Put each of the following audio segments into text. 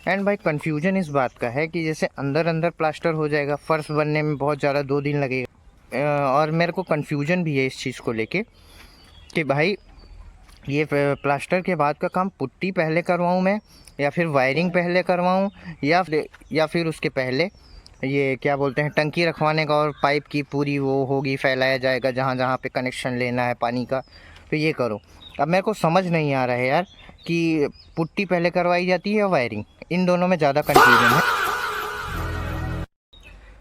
And भाई confusion इस बात का है कि जैसे अंदर अंदर प्लास्टर हो जाएगा, फर्श बनने में बहुत ज़्यादा 2 दिन लगेगा। और मेरे को कंफ्यूजन भी है इस चीज़ को लेके कि भाई ये प्लास्टर के बाद का काम पुट्टी पहले करवाऊँ मैं, या फिर वायरिंग पहले करवाऊँ, या फिर उसके पहले ये क्या बोलते हैं टंकी रखवाने का और पाइप की पूरी वो होगी, फैलाया जाएगा जहाँ जहाँ पे कनेक्शन लेना है पानी का, तो ये करो। अब मेरे को समझ नहीं आ रहा है यार कि पुट्टी पहले करवाई जाती है या वायरिंग, इन दोनों में ज़्यादा कन्फ्यूजन है।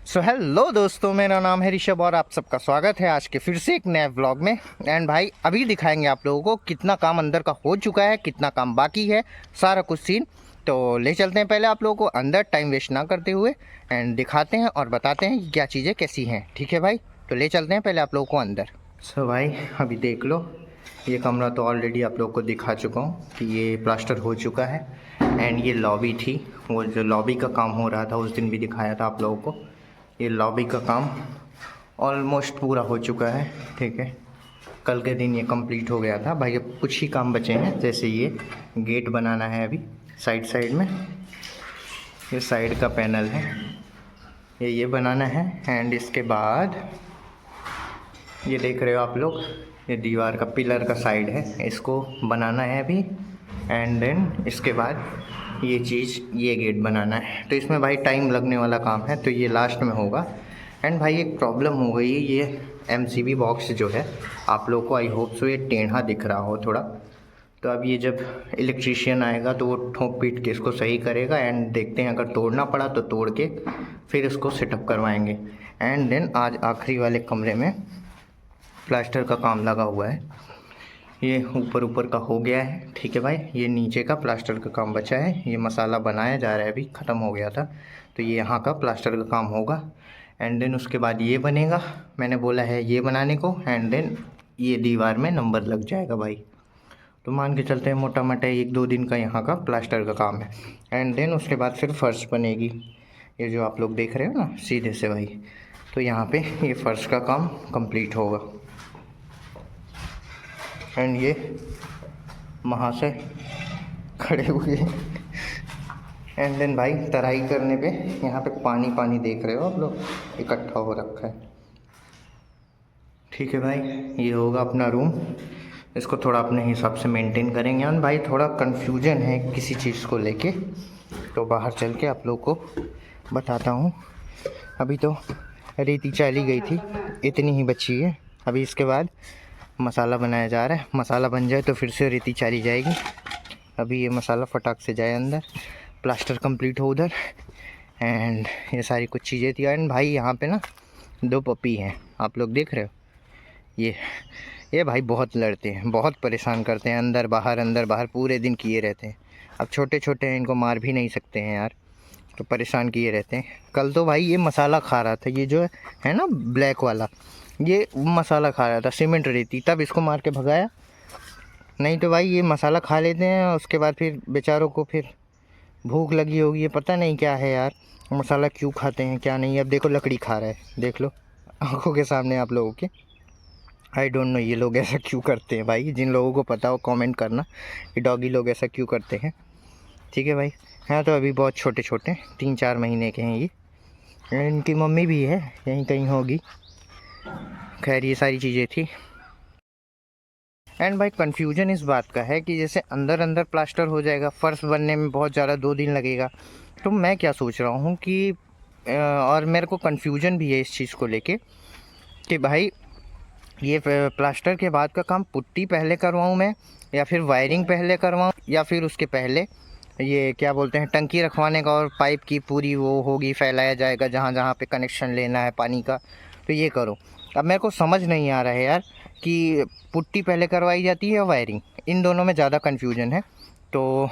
सो हेलो दोस्तों, मेरा नाम है ऋषभ और आप सबका स्वागत है आज के फिर से एक नए व्लॉग में। एंड भाई अभी दिखाएंगे आप लोगों को कितना काम अंदर का हो चुका है, कितना काम बाकी है, सारा कुछ सीन। तो ले चलते हैं पहले आप लोगों को अंदर, टाइम वेस्ट ना करते हुए, एंड दिखाते हैं और बताते हैं कि क्या चीज़ें कैसी हैं। ठीक है भाई, तो ले चलते हैं पहले आप लोगों को अंदर। सो भाई अभी देख लो, ये कमरा तो ऑलरेडी आप लोगों को दिखा चुका हूँ कि ये प्लास्टर हो चुका है। एंड ये लॉबी थी, वो जो लॉबी का काम हो रहा था उस दिन भी दिखाया था आप लोगों को। ये लॉबी का काम ऑलमोस्ट पूरा हो चुका है। ठीक है, कल के दिन ये कंप्लीट हो गया था भाई। अब कुछ ही काम बचे हैं, जैसे ये गेट बनाना है अभी साइड में, ये साइड का पैनल है, ये बनाना है। एंड इसके बाद ये देख रहे हो आप लोग, ये दीवार का पिलर का साइड है, इसको बनाना है अभी। एंड देन इसके बाद ये चीज़, ये गेट बनाना है। तो इसमें भाई टाइम लगने वाला काम है, तो ये लास्ट में होगा। एंड भाई एक प्रॉब्लम हो गई, ये एमसीबी बॉक्स जो है आप लोग को, आई होप सो ये टेढ़ा दिख रहा हो थोड़ा। तो अब ये जब इलेक्ट्रीशियन आएगा तो वो ठोक पीट के इसको सही करेगा। एंड देखते हैं, अगर तोड़ना पड़ा तो तोड़ के फिर इसको सेटअप करवाएंगे। एंड देन आज आखिरी वाले कमरे में प्लास्टर का काम लगा हुआ है, ये ऊपर का हो गया है। ठीक है भाई, ये नीचे का प्लास्टर का काम बचा है, ये मसाला बनाया जा रहा है, अभी ख़त्म हो गया था। तो ये यहाँ का प्लास्टर का काम होगा। एंड देन उसके बाद ये बनेगा, मैंने बोला है ये बनाने को। एंड देन ये दीवार में नंबर लग जाएगा भाई। तो मान के चलते हैं मोटा मोटा 1-2 दिन का यहाँ का प्लास्टर का काम है। एंड देन उसके बाद फिर फर्श बनेगी, ये जो आप लोग देख रहे हो ना सीधे से भाई। तो यहाँ पे ये फर्श का काम कंप्लीट होगा। एंड ये महाशय खड़े हुए। एंड देन भाई तराई करने पे यहाँ पे पानी देख रहे हो आप लोग, इकट्ठा हो रखा है। ठीक है भाई, ये होगा अपना रूम। इसको थोड़ा अपने हिसाब से मेंटेन करेंगे। और भाई थोड़ा कन्फ्यूजन है किसी चीज़ को लेके, तो बाहर चल के आप लोग को बताता हूँ। अभी तो रेती चाली गई थी, इतनी ही बची है। अभी इसके बाद मसाला बनाया जा रहा है, मसाला बन जाए तो फिर से रेती चाली जाएगी। अभी ये मसाला फटाक से जाए अंदर, प्लास्टर कंप्लीट हो उधर। एंड ये सारी कुछ चीज़ें थी। एंड भाई यहाँ पे ना 2 पपी हैं, आप लोग देख रहे हो। ये भाई बहुत लड़ते हैं, बहुत परेशान करते हैं, अंदर बाहर पूरे दिन किए रहते हैं। अब छोटे छोटे हैं, इनको मार भी नहीं सकते हैं यार, तो परेशान किए रहते हैं। कल तो भाई ये मसाला खा रहा था, ये जो है ना ब्लैक वाला, ये मसाला खा रहा था, सीमेंट रेती, तब इसको मार के भगाया। नहीं तो भाई ये मसाला खा लेते हैं, उसके बाद फिर बेचारों को फिर भूख लगी होगी, ये पता नहीं क्या है यार, मसाला क्यों खाते हैं क्या नहीं। अब देखो लकड़ी खा रहा है, देख लो आंखों के सामने आप लोगों के। आई डोंट नो ये लोग ऐसा क्यों करते हैं भाई, जिन लोगों को पता हो कमेंट करना कि डॉगी लोग ऐसा क्यों करते हैं। ठीक है भाई, हाँ तो अभी बहुत छोटे 3-4 महीने के हैं ये। इनकी मम्मी भी है, यहीं कहीं होगी। खैर ये सारी चीज़ें थी। एंड भाई कंफ्यूजन इस बात का है कि जैसे अंदर अंदर प्लास्टर हो जाएगा, फर्श बनने में बहुत ज़्यादा 2 दिन लगेगा। तो मैं क्या सोच रहा हूँ कि और मेरे को कंफ्यूजन भी है इस चीज़ को लेके कि भाई ये प्लास्टर के बाद का काम पुट्टी पहले करवाऊँ मैं, या फिर वायरिंग पहले करवाऊँ, या फिर उसके पहले ये क्या बोलते हैं टंकी रखवाने का और पाइप की पूरी वो होगी, फैलाया जाएगा जहाँ जहाँ पे कनेक्शन लेना है पानी का, तो ये करो। अब मेरे को समझ नहीं आ रहा है यार कि पुट्टी पहले करवाई जाती है या वायरिंग, इन दोनों में ज़्यादा कन्फ्यूजन है। तो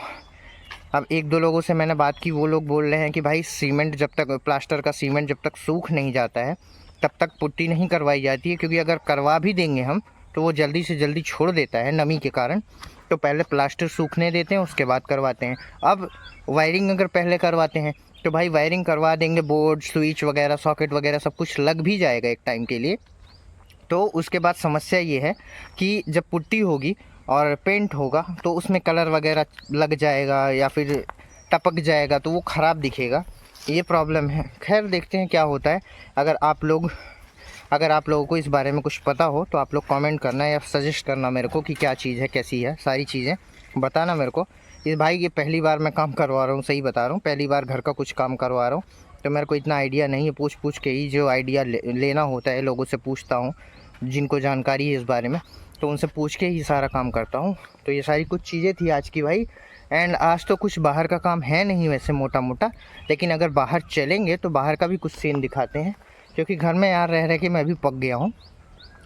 अब 1-2 लोगों से मैंने बात की, वो लोग बोल रहे हैं कि भाई सीमेंट जब तक, प्लास्टर का सीमेंट जब तक सूख नहीं जाता है तब तक पुट्टी नहीं करवाई जाती है, क्योंकि अगर करवा भी देंगे हम तो वो जल्दी से जल्दी छोड़ देता है नमी के कारण। तो पहले प्लास्टर सूखने देते हैं, उसके बाद करवाते हैं। अब वायरिंग अगर पहले करवाते हैं तो भाई वायरिंग करवा देंगे, बोर्ड स्विच वगैरह सॉकेट वगैरह सब कुछ लग भी जाएगा एक टाइम के लिए। तो उसके बाद समस्या ये है कि जब पुट्टी होगी और पेंट होगा तो उसमें कलर वगैरह लग जाएगा, या फिर टपक जाएगा तो वो ख़राब दिखेगा, ये प्रॉब्लम है। खैर देखते हैं क्या होता है। अगर आप लोगों को इस बारे में कुछ पता हो तो आप लोग कमेंट करना या सजेस्ट करना मेरे को कि क्या चीज़ है, कैसी है, सारी चीज़ें बताना मेरे को। इस भाई ये पहली बार मैं काम करवा रहा हूँ, सही बता रहा हूँ, पहली बार घर का कुछ काम करवा रहा हूँ, तो मेरे को इतना आइडिया नहीं है। पूछ के ही जो आइडिया लेना होता है, लोगों से पूछता हूँ जिनको जानकारी है इस बारे में, तो उनसे पूछ के ही सारा काम करता हूँ। तो ये सारी कुछ चीज़ें थी आज की भाई। एंड आज तो कुछ बाहर का काम है नहीं वैसे मोटा मोटा, लेकिन अगर बाहर चलेंगे तो बाहर का भी कुछ सीन दिखाते हैं, क्योंकि घर में यार रह के मैं भी पक गया हूँ।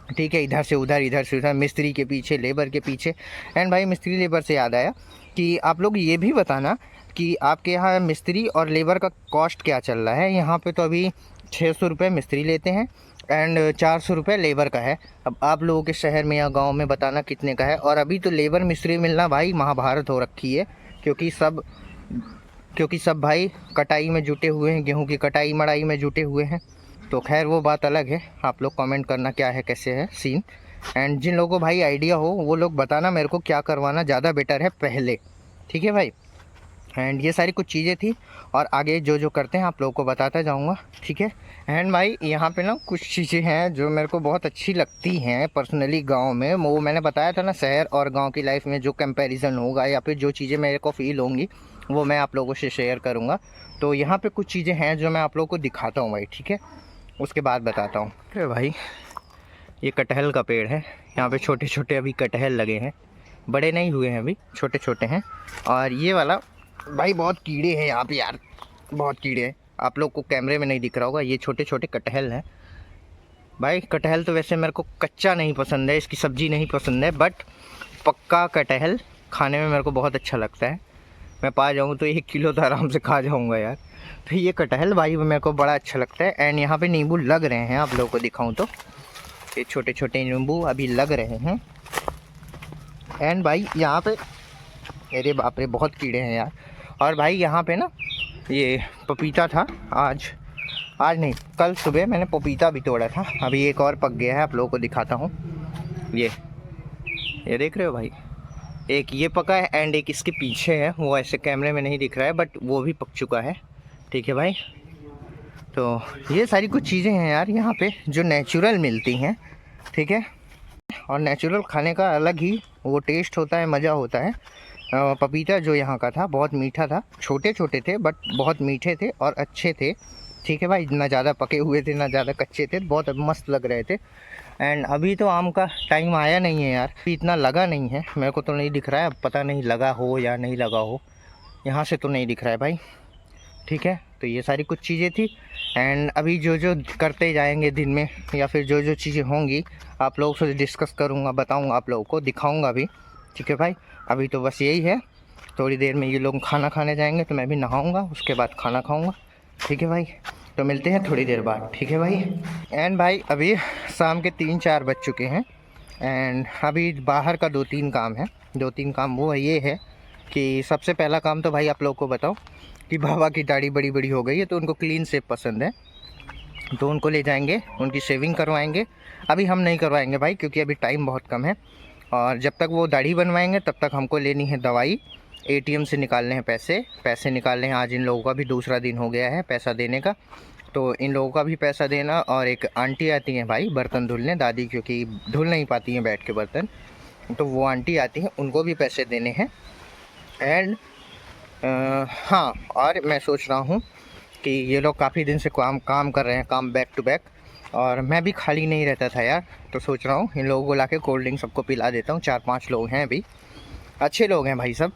ठीक है, इधर से उधर, मिस्त्री के पीछे, लेबर के पीछे। एंड भाई मिस्त्री लेबर से याद आया कि आप लोग ये भी बताना कि आपके यहाँ मिस्त्री और लेबर का कॉस्ट क्या चल रहा है। यहाँ पे तो अभी 600 रुपये मिस्त्री लेते हैं एंड 400 रुपये लेबर का है। अब आप लोगों के शहर में या गांव में बताना कितने का है। और अभी तो लेबर मिस्त्री मिलना भाई महाभारत हो रखी है, क्योंकि सब भाई कटाई में जुटे हुए हैं, गेहूँ की कटाई मड़ाई में जुटे हुए हैं। तो खैर वो बात अलग है, आप लोग कमेंट करना क्या है, कैसे है सीन। एंड जिन लोगों को भाई आइडिया हो वो लोग बताना मेरे को क्या करवाना ज़्यादा बेटर है पहले। ठीक है भाई। एंड ये सारी कुछ चीज़ें थी, और आगे जो करते हैं आप लोगों को बताता जाऊंगा। ठीक है। एंड भाई यहाँ पे ना कुछ चीज़ें हैं जो मेरे को बहुत अच्छी लगती हैं पर्सनली गांव में। वो मैंने बताया था ना, शहर और गांव की लाइफ में जो कंपैरिजन होगा या फिर जो चीज़ें मेरे को फील होंगी वो मैं आप लोगों से शेयर करूँगा। तो यहाँ पर कुछ चीज़ें हैं जो मैं आप लोगों को दिखाता हूँ भाई। ठीक है, उसके बाद बताता हूँ। अरे भाई ये कटहल का पेड़ है, यहाँ पे छोटे छोटे अभी कटहल लगे हैं, बड़े नहीं हुए हैं अभी, छोटे छोटे हैं। और ये वाला भाई बहुत कीड़े हैं यहाँ पे यार, बहुत कीड़े हैं, आप लोग को कैमरे में नहीं दिख रहा होगा। ये छोटे छोटे कटहल हैं भाई। कटहल तो वैसे मेरे को कच्चा नहीं पसंद है, इसकी सब्ज़ी नहीं पसंद है, बट पक्का कटहल खाने में मेरे को बहुत अच्छा लगता है। मैं पा जाऊँ तो 1 किलो तो आराम से खा जाऊँगा यार। तो ये कटहल भाई मेरे को बड़ा अच्छा लगता है। एंड यहाँ पे नींबू लग रहे हैं, आप लोगों को दिखाऊं तो ये छोटे छोटे नींबू अभी लग रहे हैं। एंड भाई यहाँ पे अरे बाप रे बहुत कीड़े हैं यार। और भाई यहाँ पे ना ये पपीता था, आज नहीं कल सुबह मैंने पपीता भी तोड़ा था, अभी एक और पक गया है, आप लोगों को दिखाता हूँ। ये देख रहे हो भाई, एक ये पका है एंड एक इसके पीछे है, वो ऐसे कैमरे में नहीं दिख रहा है बट वो भी पक चुका है। ठीक है भाई। तो ये सारी कुछ चीज़ें हैं यार यहाँ पे जो नेचुरल मिलती हैं। ठीक है, और नेचुरल खाने का अलग ही वो टेस्ट होता है, मज़ा होता है। पपीता जो यहाँ का था बहुत मीठा था, छोटे छोटे थे बट बहुत मीठे थे और अच्छे थे। ठीक है भाई, ना ज़्यादा पके हुए थे ना ज़्यादा कच्चे थे, बहुत मस्त लग रहे थे। एंड अभी तो आम का टाइम आया नहीं है यार, इतना लगा नहीं है, मेरे को तो नहीं दिख रहा है, पता नहीं लगा हो या नहीं लगा हो, यहाँ से तो नहीं दिख रहा है भाई। ठीक है, तो ये सारी कुछ चीज़ें थी। एंड अभी जो करते जाएंगे दिन में या फिर जो चीज़ें होंगी आप लोगों से डिस्कस करूँगा, बताऊँगा आप लोगों को, दिखाऊँगा भी। ठीक है भाई, अभी तो बस यही है। थोड़ी देर में ये लोग खाना खाने जाएंगे तो मैं भी नहाऊँगा, उसके बाद खाना खाऊँगा। ठीक है भाई, तो मिलते हैं थोड़ी देर बाद। ठीक है भाई। एंड भाई अभी शाम के 3-4 बज चुके हैं एंड अभी बाहर का 2-3 काम है। 2-3 काम वो ये है कि सबसे पहला काम तो भाई आप लोग को बताओ कि बाबा की दाढ़ी बड़ी बड़ी हो गई है, तो उनको क्लीन शेव पसंद है, तो उनको ले जाएंगे, उनकी शेविंग करवाएंगे। अभी हम नहीं करवाएंगे भाई क्योंकि अभी टाइम बहुत कम है, और जब तक वो दाढ़ी बनवाएंगे तब तक हमको लेनी है दवाई, ATM से निकालने हैं पैसे निकालने हैं। आज इन लोगों का भी दूसरा दिन हो गया है पैसा देने का, तो इन लोगों का भी पैसा देना। और एक आंटी आती हैं भाई बर्तन धुलने, दादी क्योंकि धुल नहीं पाती हैं बैठ के बर्तन, तो वो आंटी आती हैं, उनको भी पैसे देने हैं। एंड हाँ, और मैं सोच रहा हूँ कि ये लोग काफ़ी दिन से काम कर रहे हैं, काम बैक टू बैक, और मैं भी खाली नहीं रहता था यार, तो सोच रहा हूँ इन लोगों को लाके कोल्ड ड्रिंक सबको पिला देता हूँ। 4-5 लोग हैं अभी, अच्छे लोग हैं भाई सब।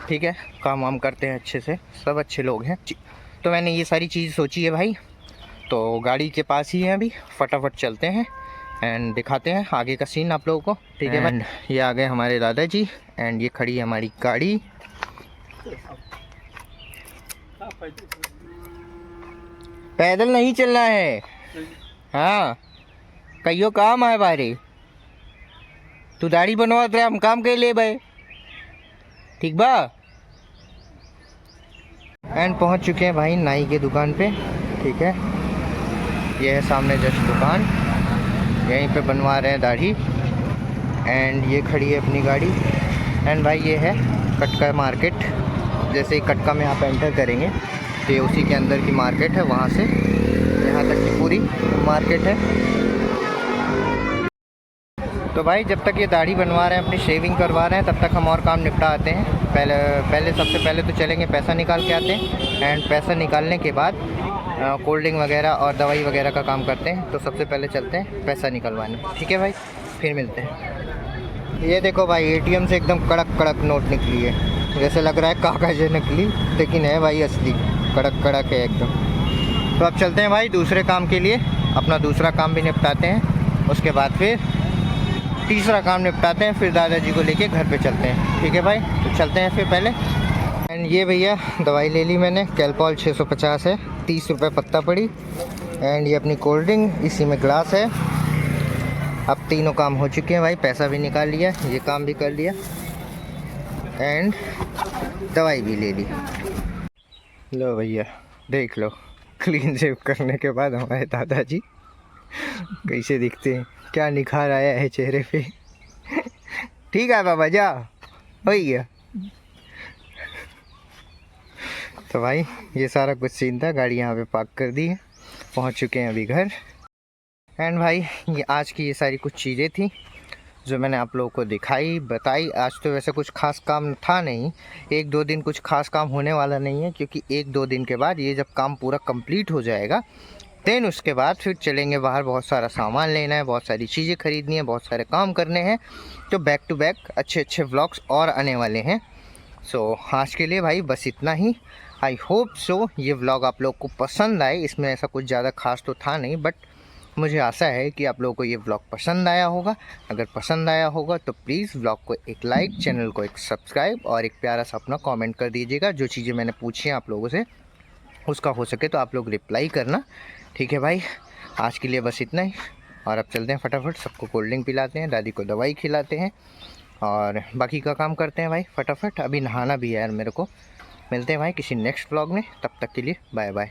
ठीक है, काम वाम करते हैं अच्छे से, सब अच्छे लोग हैं। तो मैंने ये सारी चीज़ सोची है भाई, तो गाड़ी के पास ही है अभी, फटाफट चलते हैं एंड दिखाते हैं आगे का सीन आप लोगों को। ठीक है भाई, ये आ गए हमारे दादाजी एंड ये खड़ी है हमारी गाड़ी। पैदल नहीं चलना है, हाँ कहियो काम है बारे, तू दाढ़ी बनवा रहे, हम काम के ले भाई, ठीक बा। एंड पहुंच चुके हैं भाई नाई के दुकान पे। ठीक है, ये है सामने जस्ट दुकान, यहीं पे बनवा रहे हैं दाढ़ी। एंड ये खड़ी है अपनी गाड़ी। एंड भाई ये है कटका मार्केट, जैसे ही कटका में आप एंटर करेंगे तो ये उसी के अंदर की मार्केट है, वहाँ से यहाँ तक की पूरी मार्केट है। तो भाई जब तक ये दाढ़ी बनवा रहे हैं, अपनी शेविंग करवा रहे हैं, तब तक हम और काम निपटा आते हैं। पहले सबसे पहले तो चलेंगे पैसा निकाल के आते हैं, एंड पैसा निकालने के बाद कोल्ड ड्रिंक वगैरह और दवाई वगैरह का काम करते हैं। तो सबसे पहले चलते हैं पैसा निकलवाने, ठीक है भाई, फिर मिलते हैं। ये देखो भाई, एटीएम से एकदम कड़क कड़क नोट निकली है, जैसे लग रहा है कागज़ निकली, लेकिन है भाई असली, कड़क कड़क है एकदम। तो अब चलते हैं भाई दूसरे काम के लिए, अपना दूसरा काम भी निपटाते हैं, उसके बाद फिर तीसरा काम निपटाते हैं, फिर दादाजी को लेके घर पे चलते हैं, ठीक है भाई। तो चलते हैं फिर पहले। एंड ये भैया दवाई ले ली मैंने, कैलपॉल 650 है, 30 रुपये पत्ता पड़ी। एंड ये अपनी कोल्ड ड्रिंक, इसी में ग्लास है। अब तीनों काम हो चुके हैं भाई, पैसा भी निकाल लिया, ये काम भी कर लिया, एंड दवाई भी ले ली। लो भैया देख लो, क्लीन शेव करने के बाद हमारे दादाजी कैसे दिखते हैं, क्या निखार आया है चेहरे पे। ठीक है बाबा, जा हो गया। तो भाई ये सारा कुछ सीन था, गाड़ी यहाँ पे पार्क कर दी है, पहुँच चुके हैं अभी घर। एंड भाई ये आज की ये सारी कुछ चीज़ें थी जो मैंने आप लोगों को दिखाई बताई। आज तो वैसे कुछ खास काम था नहीं, 1-2 दिन कुछ खास काम होने वाला नहीं है, क्योंकि 1-2 दिन के बाद ये जब काम पूरा कंप्लीट हो जाएगा, देन उसके बाद फिर चलेंगे बाहर, बहुत सारा सामान लेना है, बहुत सारी चीज़ें खरीदनी है, बहुत सारे काम करने हैं। तो बैक टू बैक अच्छे अच्छे व्लॉग्स और आने वाले हैं। सो आज के लिए भाई बस इतना ही। आई होप सो ये व्लॉग आप लोग को पसंद आए। इसमें ऐसा कुछ ज़्यादा खास तो था नहीं, बट मुझे आशा है कि आप लोगों को ये व्लॉग पसंद आया होगा। अगर पसंद आया होगा तो प्लीज़ व्लॉग को एक लाइक, चैनल को एक सब्सक्राइब और एक प्यारा सा अपना कमेंट कर दीजिएगा। जो चीज़ें मैंने पूछी हैं आप लोगों से, उसका हो सके तो आप लोग रिप्लाई करना, ठीक है भाई। आज के लिए बस इतना ही, और अब चलते हैं फटाफट, सबको कोल्ड ड्रिंक पिलाते हैं, दादी को दवाई खिलाते हैं, और बाकी का काम करते हैं भाई फटाफट। अभी नहाना भी है यार मेरे को। मिलते हैं भाई किसी नेक्स्ट व्लॉग में, तब तक के लिए बाय बाय।